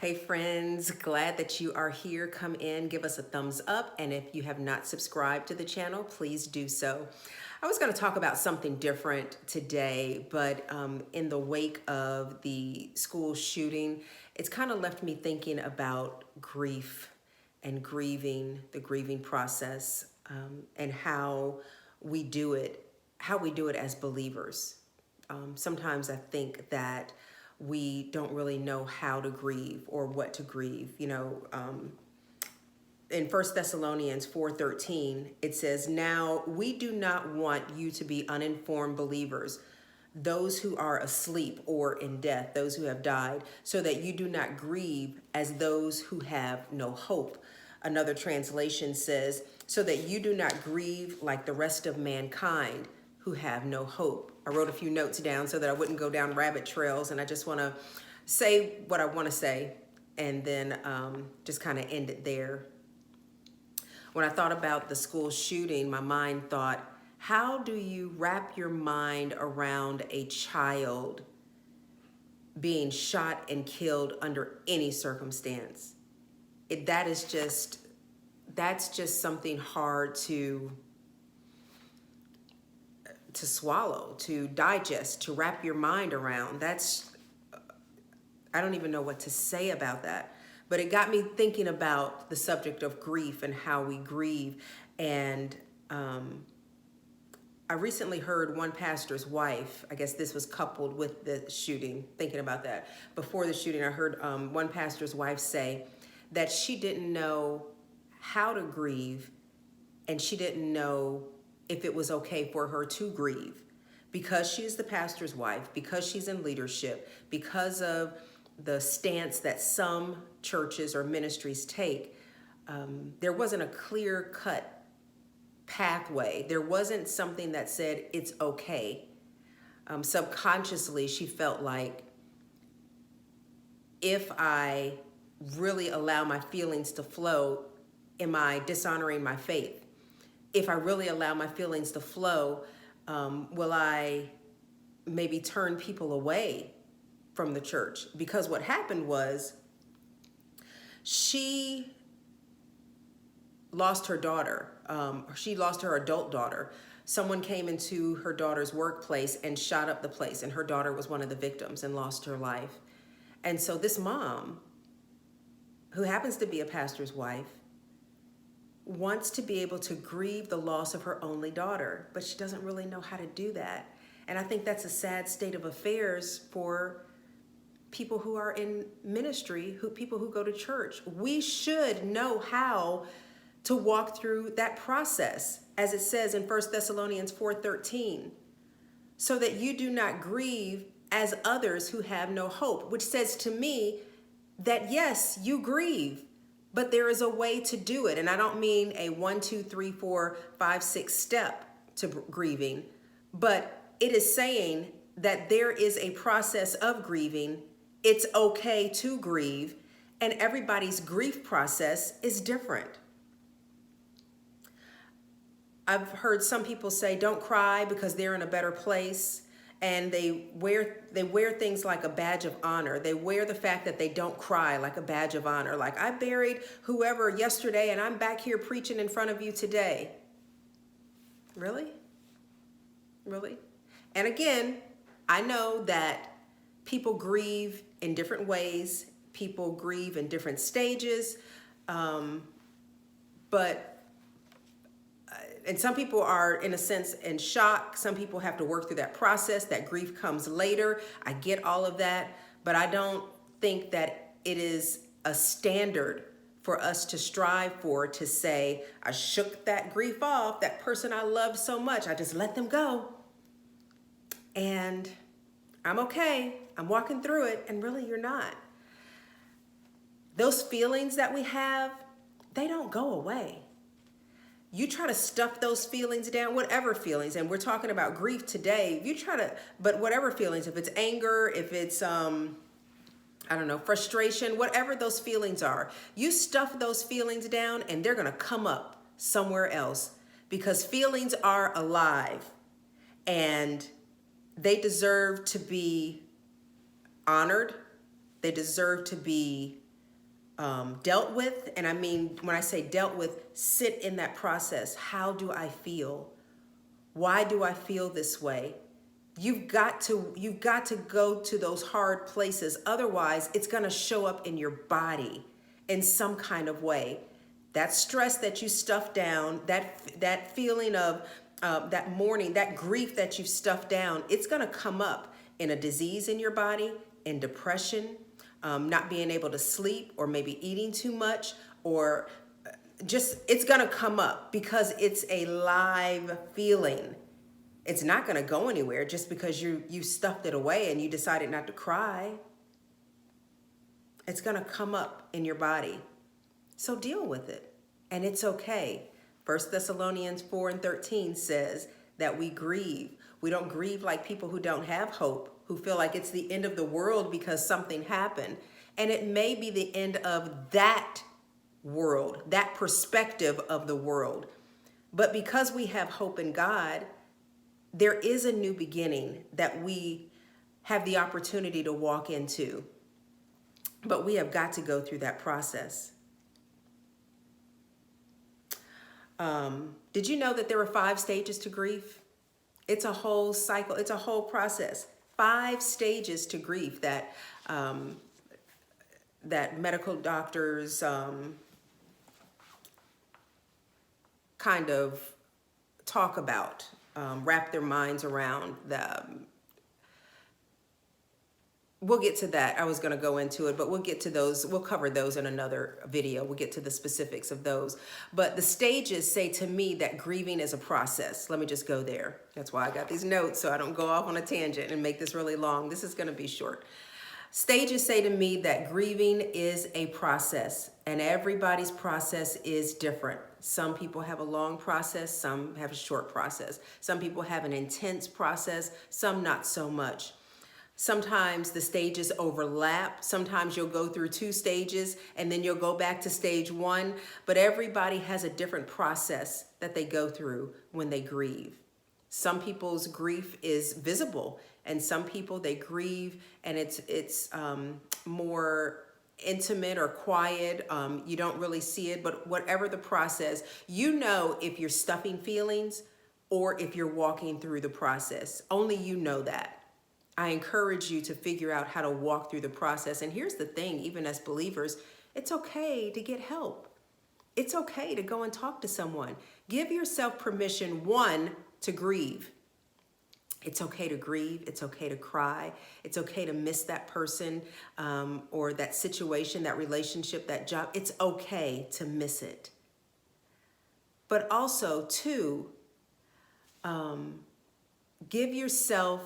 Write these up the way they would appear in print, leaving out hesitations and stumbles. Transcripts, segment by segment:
Hey friends, glad that you are here. Come in, give us a thumbs up, and if you have not subscribed to the channel, please do so. I was going to talk about something different today, but in the wake of the school shooting, it's kind of left me thinking about grief and grieving, the grieving process, and how we do it, as believers. Sometimes I think that we don't really know how to grieve or what to grieve. In 1 Thessalonians 4:13, it says, "Now we do not want you to be uninformed believers, those who are asleep or in death, those who have died, so that you do not grieve as those who have no hope." Another translation says, "So that you do not grieve like the rest of mankind who have no hope." I wrote a few notes down so that I wouldn't go down rabbit trails, and I just want to say what I want to say and then just kind of end it there. When I thought about the school shooting, my mind thought, how do you wrap your mind around a child being shot and killed under any circumstance? That's just something hard to swallow, to digest, to wrap your mind around. I don't even know what to say about that. But it got me thinking about the subject of grief and how we grieve. And I recently heard one pastor's wife, I guess this was coupled with the shooting, thinking about that. Before the shooting, I heard one pastor's wife say that she didn't know how to grieve, and she didn't know if it was okay for her to grieve because she's the pastor's wife, because she's in leadership, because of the stance that some churches or ministries take. There wasn't a clear-cut pathway. There wasn't something that said it's okay. Subconsciously, she felt like if I really allow my feelings to flow, am I dishonoring my faith? If I really allow my feelings to flow, will I maybe turn people away from the church? Because what happened was she lost her daughter. She lost her adult daughter. Someone came into her daughter's workplace and shot up the place, and her daughter was one of the victims and lost her life. And so this mom, who happens to be a pastor's wife, wants to be able to grieve the loss of her only daughter, but she doesn't really know how to do that. And I think that's a sad state of affairs for people who are in ministry, people who go to church. We should know how to walk through that process, as it says in 1 Thessalonians 4:13, so that you do not grieve as others who have no hope, which says to me that yes, you grieve, but there is a way to do it. And I don't mean a 1, 2, 3, 4, 5, 6 step to grieving, but it is saying that there is a process of grieving. It's okay to grieve, and everybody's grief process is different. I've heard some people say don't cry because they're in a better place, and they wear things like a badge of honor. They wear the fact that they don't cry like a badge of honor. Like, I buried whoever yesterday and I'm back here preaching in front of you today. Really? Really? And again, I know that people grieve in different ways. People grieve in different stages. And some people are, in a sense, in shock. Some people have to work through that process. That grief comes later. I get all of that. But I don't think that it is a standard for us to strive for, to say, I shook that grief off, that person I loved so much, I just let them go. And I'm okay. I'm walking through it. And really, you're not. Those feelings that we have, they don't go away. You try to stuff those feelings down, whatever feelings, and we're talking about grief today. But whatever feelings, if it's anger, if it's, frustration, whatever those feelings are, you stuff those feelings down and they're going to come up somewhere else, because feelings are alive and they deserve to be honored. They deserve to be dealt with. And I mean, when I say dealt with, sit in that process. How do I feel? Why do I feel this way? You've got to go to those hard places. Otherwise, it's going to show up in your body in some kind of way. That stress that you stuffed down, that feeling of that mourning, that grief that you've stuffed down, it's going to come up in a disease in your body, in depression, not being able to sleep, or maybe eating too much, or just, it's going to come up because it's a live feeling. It's not going to go anywhere just because you stuffed it away and you decided not to cry. It's going to come up in your body. So deal with it. And it's okay. 1 Thessalonians 4:13 says that we grieve. We don't grieve like people who don't have hope, who feel like it's the end of the world because something happened. And it may be the end of that world, that perspective of the world. But because we have hope in God, there is a new beginning that we have the opportunity to walk into. But we have got to go through that process. Did you know that there are 5 stages to grief? It's a whole cycle. It's a whole process. 5 stages to grief that that medical doctors kind of talk about, wrap their minds around. We'll get to that. I was going to go into it, but we'll get to those. We'll cover those in another video. We'll get to the specifics of those. But the stages say to me that grieving is a process. Let me just go there. That's why I got these notes, so I don't go off on a tangent and make this really long. This is going to be short. Stages say to me that grieving is a process, and everybody's process is different. Some people have a long process, some have a short process. Some people have an intense process, some not so much. Sometimes the stages overlap. Sometimes you'll go through 2 stages and then you'll go back to stage 1, but everybody has a different process that they go through when they grieve. Some people's grief is visible, and some people, they grieve and it's more intimate or quiet. You don't really see it, but whatever the process, you know if you're stuffing feelings or if you're walking through the process. Only you know that. I encourage you to figure out how to walk through the process. And here's the thing, even as believers, it's okay to get help. It's okay to go and talk to someone. Give yourself permission, 1, to grieve. It's okay to grieve. It's okay to cry. It's okay to miss that person or that situation, that relationship, that job. It's okay to miss it. But also, 2, give yourself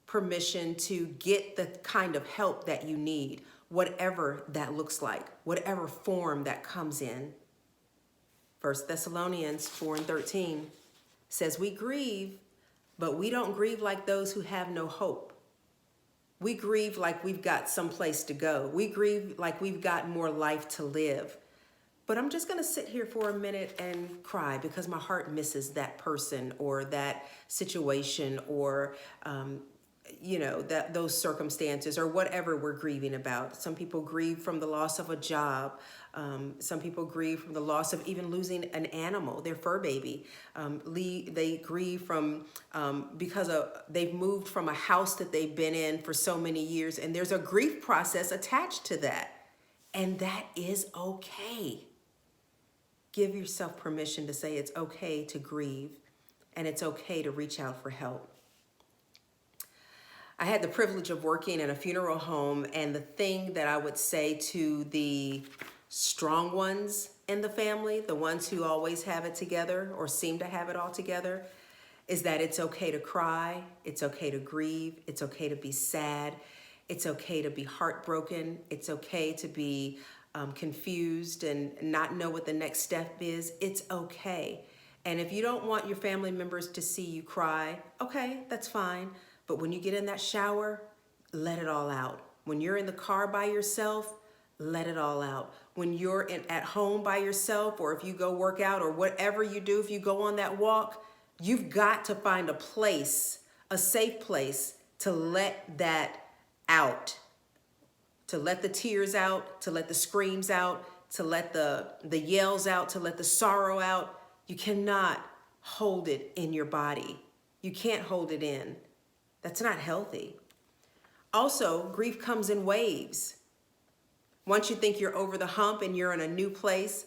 permission to get the kind of help that you need, whatever that looks like, whatever form that comes in. 1 Thessalonians 4:13 says we grieve, but we don't grieve like those who have no hope. We grieve like we've got someplace to go. We grieve like we've got more life to live. But I'm just going to sit here for a minute and cry because my heart misses that person or that situation or those circumstances or whatever we're grieving about. Some people grieve from the loss of a job. Some people grieve from the loss of even losing an animal, their fur baby. They grieve from because they've moved from a house that they've been in for so many years, and there's a grief process attached to that. And that is okay. Give yourself permission to say it's okay to grieve, and it's okay to reach out for help. I had the privilege of working in a funeral home, and the thing that I would say to the strong ones in the family, the ones who always have it together or seem to have it all together, is that it's okay to cry, it's okay to grieve, it's okay to be sad, it's okay to be heartbroken, it's okay to be confused and not know what the next step is. It's okay. And if you don't want your family members to see you cry, okay, that's fine. But when you get in that shower, let it all out. When you're in the car by yourself, let it all out. When you're at home by yourself, or if you go work out or whatever you do, if you go on that walk, you've got to find a place, a safe place to let that out. to let the tears out, to let the screams out, to let the yells out, to let the sorrow out. You cannot hold it in your body. You can't hold it in. That's not healthy. Also, grief comes in waves. Once you think you're over the hump and you're in a new place,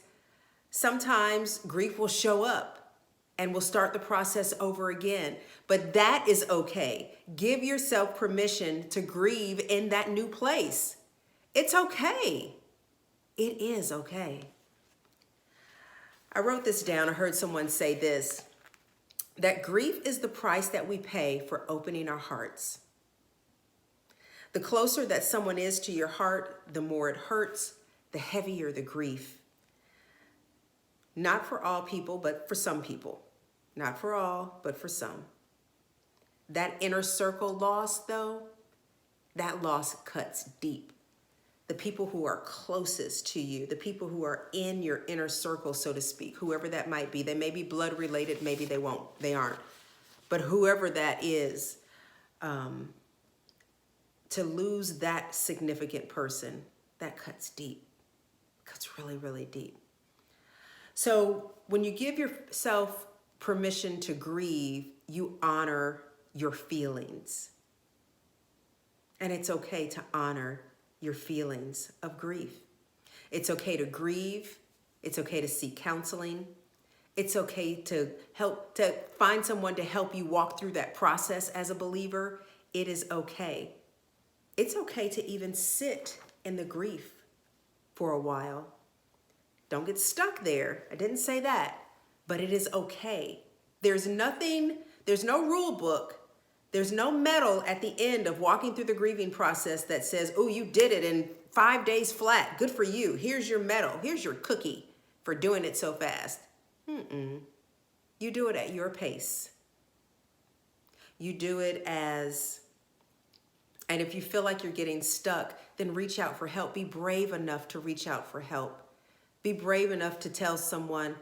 sometimes grief will show up and we'll start the process over again. But that is okay. Give yourself permission to grieve in that new place. It's okay. It is okay. I wrote this down. I heard someone say this, that grief is the price that we pay for opening our hearts. The closer that someone is to your heart, the more it hurts, the heavier the grief. Not for all people, but for some people. Not for all, but for some. That inner circle loss, though, that loss cuts deep. The people who are closest to you, the people who are in your inner circle, so to speak, whoever that might be. They may be blood related, maybe they aren't. But whoever that is, to lose that significant person, that cuts deep, cuts really, really deep. So when you give yourself permission to grieve, you honor your feelings. And it's okay to honor your feelings of grief. It's okay to grieve. It's okay to seek counseling. It's okay to find someone to help you walk through that process as a believer. It is okay. It's okay to even sit in the grief for a while. Don't get stuck there. I didn't say that, but it is okay. There's no rule book. There's no medal at the end of walking through the grieving process that says, oh, you did it in 5 days flat. Good for you. Here's your medal. Here's your cookie for doing it so fast. You do it at your pace. You do it and if you feel like you're getting stuck, then reach out for help. Be brave enough to reach out for help. Be brave enough to tell someone,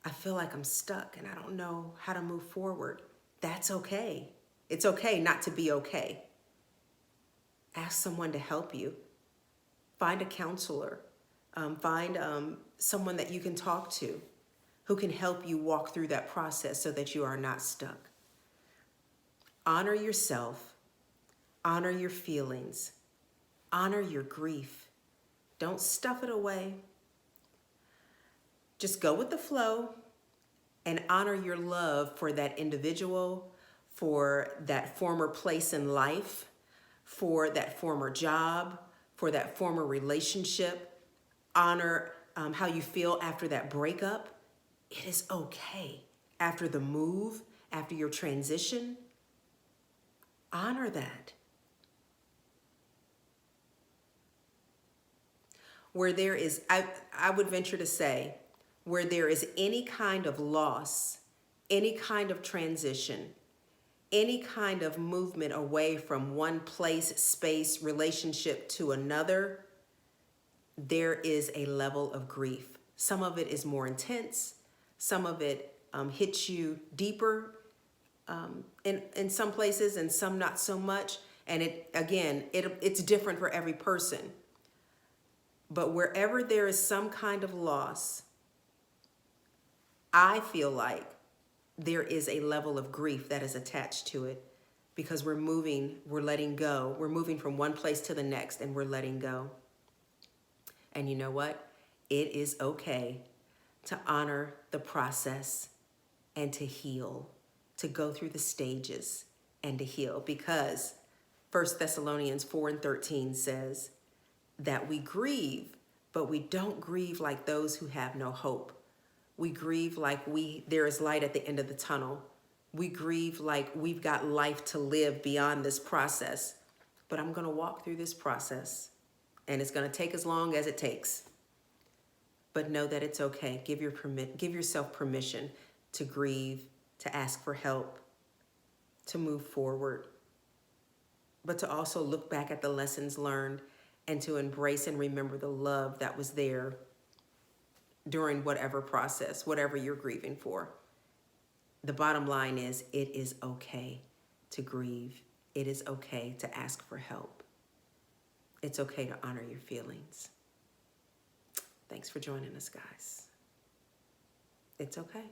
I feel like I'm stuck and I don't know how to move forward. That's okay. It's okay not to be okay. Ask someone to help you. Find a counselor. Find someone that you can talk to who can help you walk through that process so that you are not stuck. Honor yourself. Honor your feelings. Honor your grief. Don't stuff it away. Just go with the flow and honor your love for that individual, for that former place in life, for that former job, for that former relationship. Honor how you feel after that breakup. It is okay. After the move, after your transition, honor that. Where there is, I would venture to say, where there is any kind of loss, any kind of transition, any kind of movement away from one place, space, relationship to another, there is a level of grief. Some of it is more intense. Some of it hits you deeper in some places and some not so much. And it's different for every person. But wherever there is some kind of loss, I feel like there is a level of grief that is attached to it because we're letting go. We're moving from one place to the next and we're letting go. And you know what? It is okay to honor the process and to heal, to go through the stages and to heal, because 1 Thessalonians 4:13 says that we grieve, but we don't grieve like those who have no hope. We grieve like there is light at the end of the tunnel. We grieve like we've got life to live beyond this process. But I'm going to walk through this process, and it's going to take as long as it takes. But know that it's okay. Give yourself permission to grieve, to ask for help, to move forward, but to also look back at the lessons learned and to embrace and remember the love that was there during whatever process, whatever you're grieving for. The bottom line is, it is okay to grieve. It is okay to ask for help. It's okay to honor your feelings. Thanks for joining us, guys. It's okay.